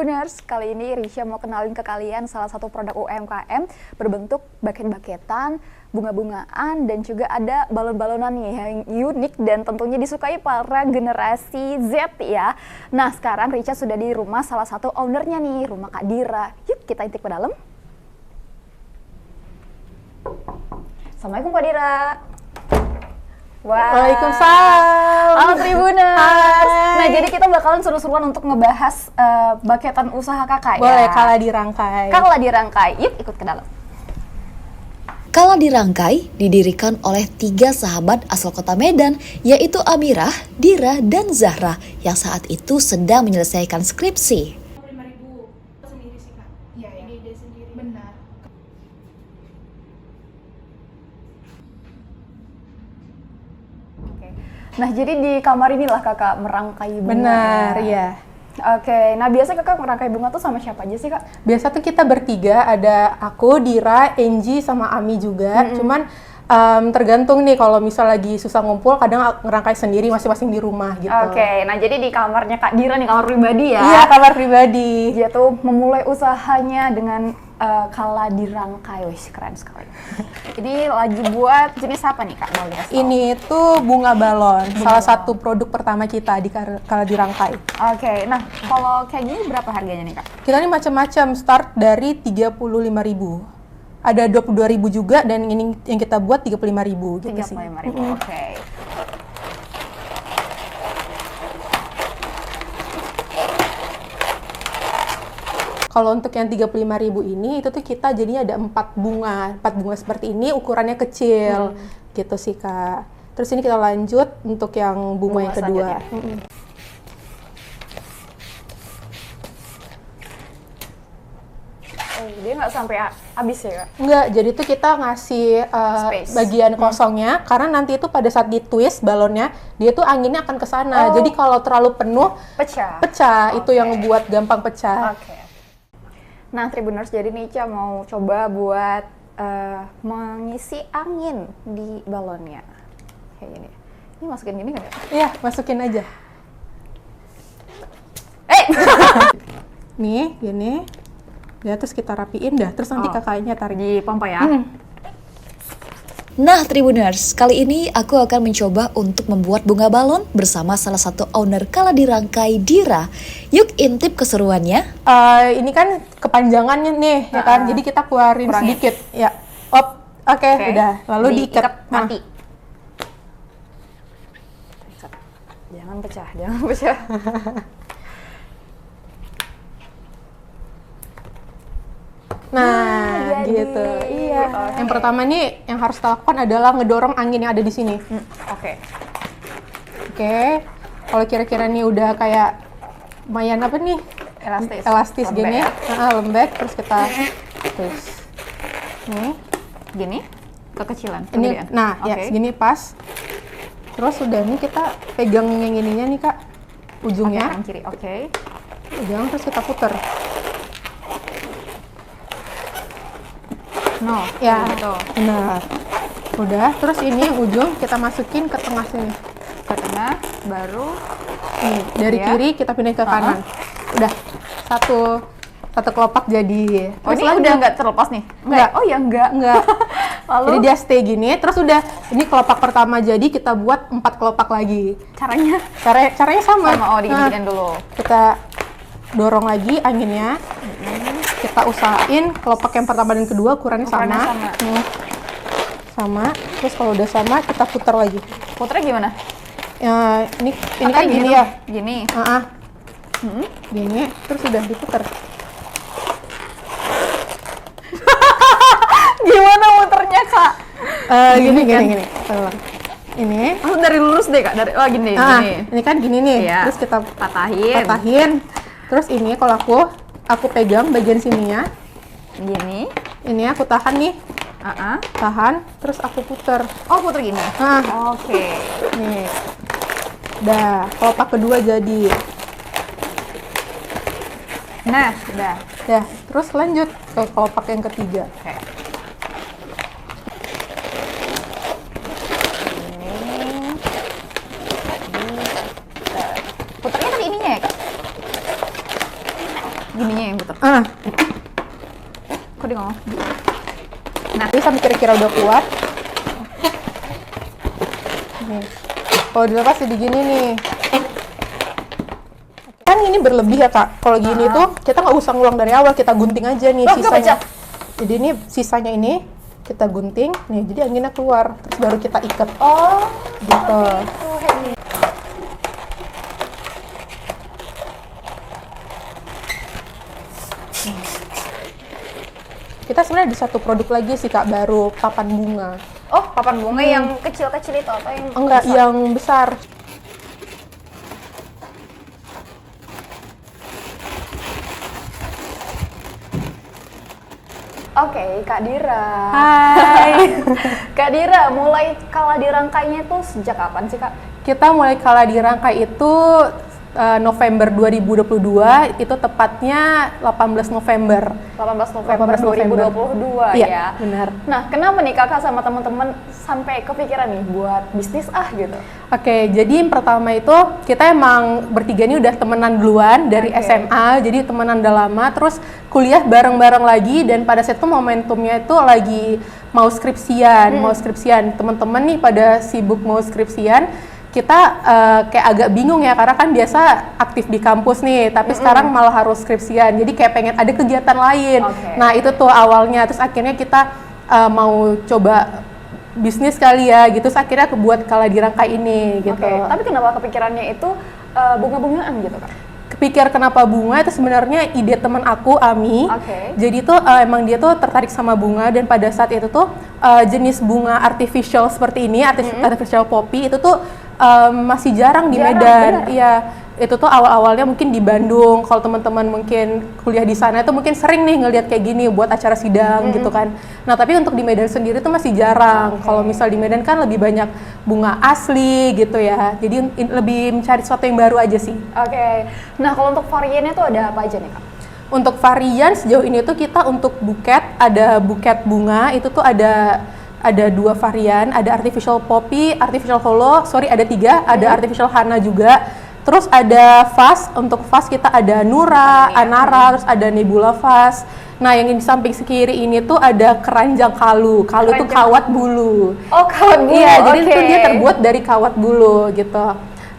Tribuners, kali ini Risha mau kenalin ke kalian salah satu produk UMKM berbentuk bucket-bucketan, bunga-bungaan, dan juga ada balon-balonan nih yang unik dan tentunya disukai para generasi Z ya. Nah sekarang Risha sudah di rumah salah satu ownernya nih, rumah Kak Dira. Yuk kita intip ke dalam. Assalamualaikum Kak Dira. Waalaikumsalam. Halo Tribuners. Hai. Nah jadi kita bakalan seru-seruan untuk ngebahas bucketan usaha kakak. Boleh, ya. Kala dirangkai. Kala dirangkai. Yuk ikut ke dalam. Kala dirangkai didirikan oleh 3 sahabat asal kota Medan, yaitu Amirah, Dira, dan Zahra yang saat itu sedang menyelesaikan skripsi. 5.000 sendiri sih Kak. Iya ya, Ide sendiri. benar. Oke. Nah jadi di kamar inilah kakak merangkai bunga. Benar, iya. Oke. Nah biasanya kakak merangkai bunga tuh sama siapa aja sih kak? Biasa tuh kita bertiga, ada aku, Dira, Enji, sama Ami juga. Cuman tergantung nih, kalau misal lagi susah ngumpul, kadang ngerangkai sendiri masing-masing di rumah gitu. Oke. Nah jadi di kamarnya kak Dira nih, kamar pribadi ya. Iya, kamar pribadi. Dia tuh memulai usahanya dengan Kala dirangkai. Wih keren sekali. Ini lagi buat jenis apa nih kak? Boleh kasih tahu? Ini tuh bunga balon, salah satu produk pertama kita di Kala dirangkai. Oke. Nah kalau kayak gini berapa harganya nih kak? Kita ini macam-macam, start dari 35.000. Ada 22.000 juga, dan ini yang kita buat 35.000 gitu sih. 35.000. Oke. Kalau untuk yang 35.000 ini, itu tuh kita jadinya ada 4 bunga seperti ini, ukurannya kecil, gitu sih Kak. Terus ini kita lanjut untuk yang bunga yang kedua. selanjutnya. Oh, dia nggak sampai habis ya kak? Enggak, jadi tuh kita ngasih Space. bagian kosongnya, karena nanti itu pada saat ditwist balonnya, dia tuh anginnya akan ke sana. Oh. Jadi kalau terlalu penuh, Pecah. pecah. Itu Oke. yang membuat gampang pecah. Oke. Nah, Tribuners, jadi Nica mau coba buat mengisi angin di balonnya. Kayak gini. Ini masukin gini nggak ya? Iya, masukin aja. Nih, gini. Ya, terus kita rapiin dah. Terus nanti Oh. kakaknya tarik. Di pompa ya? Nah Tribuners, kali ini aku akan mencoba untuk membuat bunga balon bersama salah satu owner Kala dirangkai, Dira. Yuk intip keseruannya. Ini kan kepanjangannya nih, ya kan? Jadi kita keluarin Kurangin. sedikit. Ya, oke, udah. Lalu diikat. Nah, mati. Jangan pecah, jangan pecah. Nah, jadi. gitu. Iya. Oke. Yang pertama nih, yang harus kita lakukan adalah ngedorong angin yang ada di sini. Oke. Oke. Kalau kira-kira nih udah kayak lumayan apa nih? Elastis. Gini, Lembek lembek. Terus kita terus. Nih. Gini? Kekecilan. Ini, kegedean. nah, ya Oke. segini pas. Terus udah nih kita pegang yang ininya nih Kak, Oke, ujungnya. kanan kiri. Oke. Pegang terus kita puter. No. Ya, Gitu. benar. Udah, terus ini yang ujung kita masukin ke tengah sini. Ke tengah, baru Nih, dari Iya. kiri kita pindah ke kanan. Udah, satu kelopak jadi. Oh, Terus ini lanjut. udah nggak terlepas nih? Enggak. Oh ya enggak. Enggak. Lalu Jadi dia stay gini, terus udah ini kelopak pertama jadi kita buat 4 kelopak lagi. caranya Caranya sama. sama Nah, diginiin dulu. kita dorong lagi anginnya. Kita usahain kelopak yang pertama dan kedua ukurannya Ukurannya sama. sama. Sama. Terus kalau udah sama kita putar lagi. Puternya gimana? Ya, ini Katanya kan gini gitu. ya. Gini. Gini, terus udah diputar. Gimana muternya kak? Gini. kan? Tolong. Ini. Oh, dari lurus deh kak. Dari gini. Gini. Ini kan gini nih. Iya. Terus kita Patahin. patahin. Terus ini kalau aku pegang bagian sininya. Gini. Ini aku tahan nih. Tahan, terus aku puter. Oh, puter gini. Nah, Oke. nih. Dah, kelopak kedua jadi. Nah, udah. Ya, terus lanjut ke kelopak yang ketiga. Oke. Puternya tadi ininya ya kak? Ah, Kok dia ngomong? nah ini sampai kira-kira udah kuat. Nih. Kalau dilepas jadi gini nih. Kan ini berlebih ya kak. Kalau gini tuh kita nggak usah ngulang dari awal, kita gunting aja nih Loh, nggak sisanya. pecah? Jadi ini sisanya ini kita gunting, nih jadi anginnya keluar, terus baru kita ikat. Oh, Gitu. Kita sebenarnya ada satu produk lagi sih kak, baru papan bunga. oh papan bunga yang kecil-kecil itu atau yang Enggak, besar? yang besar. Oke, Kak Dira. Hai. Kak Dira, mulai kala dirangkainya tuh sejak kapan sih Kak? Kita mulai kala dirangkai itu November 2022, itu tepatnya 18 November. 18 November 18 November. 2022 Iya, ya. benar. Nah, kenapa nih Kakak sama teman-teman sampai kepikiran nih buat bisnis gitu? Oke, jadi yang pertama itu kita emang bertiga ini udah temenan duluan dari Oke. SMA, jadi temenan udah lama, terus kuliah bareng-bareng lagi, dan pada saat itu momentumnya itu lagi mau skripsian, teman-teman nih pada sibuk mau skripsian, kita kayak agak bingung ya, karena kan biasa aktif di kampus nih, tapi sekarang malah harus skripsian, jadi kayak pengen ada kegiatan lain. Oke. Nah itu tuh awalnya, terus akhirnya kita mau coba bisnis kali ya, gitu, terus akhirnya kebuat kala dirangkai ini gitu. Oke, tapi kenapa kepikirannya itu bunga-bungaan gitu Kak? Kepikir kenapa bunga itu sebenarnya ide teman aku, Ami. Oke. Jadi tuh emang dia tuh tertarik sama bunga, dan pada saat itu tuh jenis bunga artificial seperti ini, artificial poppy itu tuh masih jarang di Jarang, Medan. benar. Iya, itu tuh awal-awalnya mungkin di Bandung. Kalau teman-teman mungkin kuliah di sana itu mungkin sering nih ngelihat kayak gini buat acara sidang gitu kan. Nah, tapi untuk di Medan sendiri tuh masih jarang. Kalau misal di Medan kan lebih banyak bunga asli gitu ya. Jadi lebih mencari sesuatu yang baru aja sih. Oke. Nah, kalau untuk variannya tuh ada apa aja nih Kak? Untuk varian sejauh ini tuh kita untuk buket, ada buket bunga itu tuh ada 2 varian, ada artificial poppy, artificial hollow, ada 3, ada artificial hana juga. Terus ada vase, untuk vase kita ada Nura, Anara, terus ada Nebula vase. Nah, yang di samping kiri ini tuh ada keranjang kalu. Kalu tuh Keranjang. kawat bulu. Oh, kawat bulu. Iya, jadi oke. itu dia terbuat dari kawat bulu gitu.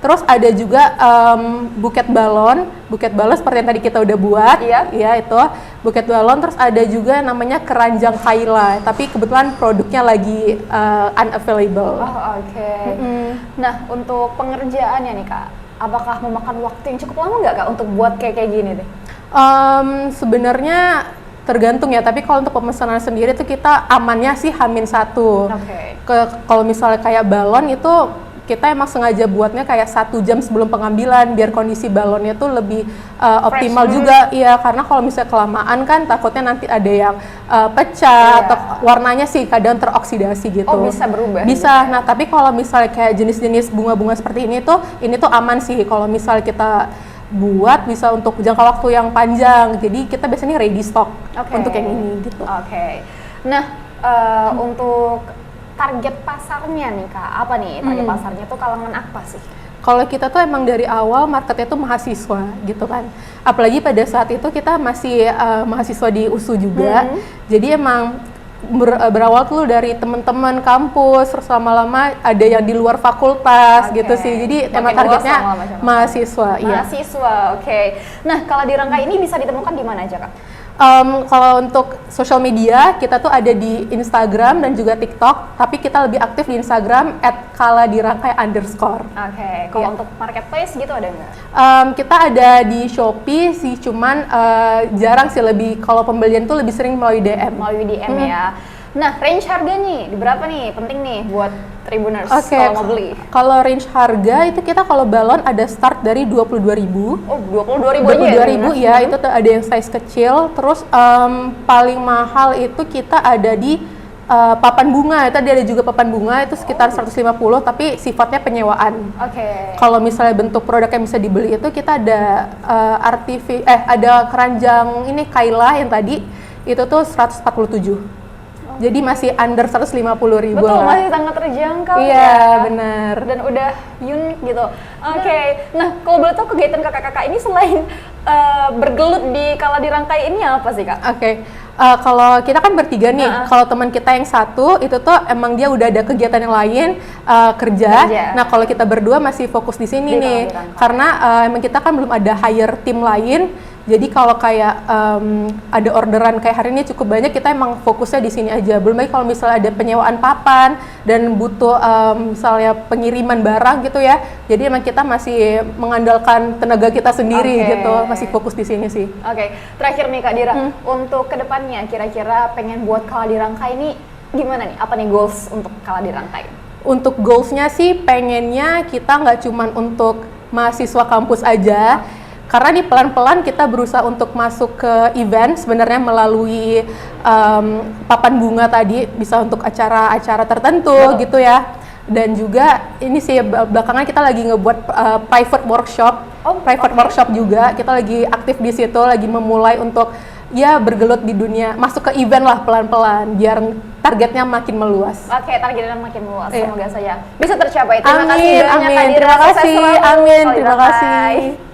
Terus ada juga buket balon seperti yang tadi kita udah buat. Iya. Itu buket balon. Terus ada juga namanya keranjang Kaila, tapi kebetulan produknya lagi unavailable. Oh, oke. Nah, untuk pengerjaannya nih Kak, apakah memakan waktu yang cukup lama nggak Kak untuk buat kayak gini deh? Sebenarnya tergantung ya, tapi kalau untuk pemesanan sendiri tuh kita amannya sih H-1. Oke. Kalau misalnya kayak balon itu kita emang sengaja buatnya kayak 1 jam sebelum pengambilan biar kondisi balonnya tuh lebih optimal juga. Iya, karena kalau misalnya kelamaan kan takutnya nanti ada yang pecah atau warnanya sih kadang teroksidasi gitu. Oh, bisa berubah? Bisa. Nah, tapi kalau misalnya kayak jenis-jenis bunga-bunga seperti ini tuh aman sih. Kalau misalnya kita buat bisa untuk jangka waktu yang panjang. Jadi kita biasanya ready stock untuk yang ini gitu. Oke. Nah, untuk target pasarnya nih Kak, apa nih target pasarnya tuh kalangan apa sih? Kalau kita tuh emang dari awal marketnya tuh mahasiswa gitu kan. Apalagi pada saat itu kita masih mahasiswa di USU juga. Jadi emang berawal tuh dari teman-teman kampus, terus lama-lama ada yang di luar fakultas gitu sih. Jadi Makin emang luas targetnya lama-lama. mahasiswa. Iya. Mahasiswa, oke. Nah, kalau di Rangkai ini bisa ditemukan di mana aja Kak? Kalau untuk social media kita tuh ada di Instagram dan juga TikTok, tapi kita lebih aktif di Instagram @kaladirangkai_. Oke, kalau untuk marketplace gitu ada nggak? Kita ada di Shopee sih, cuman jarang sih, lebih kalau pembelian tuh lebih sering melalui DM. Melalui DM ya. Nah, range harga nih, di berapa nih? Penting nih buat Tribuners Oke, kalau mau beli. kalau range harga itu kita kalau balon ada start dari 22.000. Oh, 22.000 aja ya? 22.000 ya, itu tuh ada yang size kecil. Terus paling mahal itu kita ada di papan bunga. Itu ada juga papan bunga itu sekitar 150, tapi sifatnya penyewaan. Oke. Kalau misalnya bentuk produk yang bisa dibeli itu kita ada ada keranjang ini Kaila yang tadi itu tuh 147. Jadi masih under 150.000. Betul, masih sangat terjangkau Iya, ya. benar. Dan udah unik gitu. Oke, nah kalau boleh tahu kegiatan kakak-kakak ini selain bergelut di Kala Dirangkai ini apa sih kak? Oke, kalau kita kan bertiga nih, kalau teman kita yang satu itu tuh emang dia udah ada kegiatan yang lain, kerja. Nah kalau kita berdua masih fokus di sini nih, karena emang kita kan belum ada hire tim lain. Jadi kalau kayak ada orderan kayak hari ini cukup banyak, kita emang fokusnya di sini aja. Belum lagi kalau misalnya ada penyewaan papan dan butuh misalnya pengiriman barang gitu ya. Jadi emang kita masih mengandalkan tenaga kita sendiri gitu, masih fokus di sini sih. Oke, terakhir nih Kak Dira, untuk kedepannya kira-kira pengen buat Kala Dirangkai ini gimana nih? Apa nih goals untuk Kala Dirangkai? Untuk goalsnya sih pengennya kita nggak cuman untuk mahasiswa kampus aja. Karena nih pelan-pelan kita berusaha untuk masuk ke event sebenarnya melalui papan bunga tadi, bisa untuk acara-acara tertentu gitu ya. Dan juga ini sih belakangan kita lagi ngebuat private workshop juga. Kita lagi aktif di situ, lagi memulai untuk ya bergelut di dunia, masuk ke event lah pelan-pelan biar targetnya makin meluas. Oke, targetnya makin meluas. Semoga saja bisa tercapai. Terima kasih banyak amin. Kak Dira. Terima kasih. Sukses selalu. Amin. Kala Terima Dirangkai. kasih.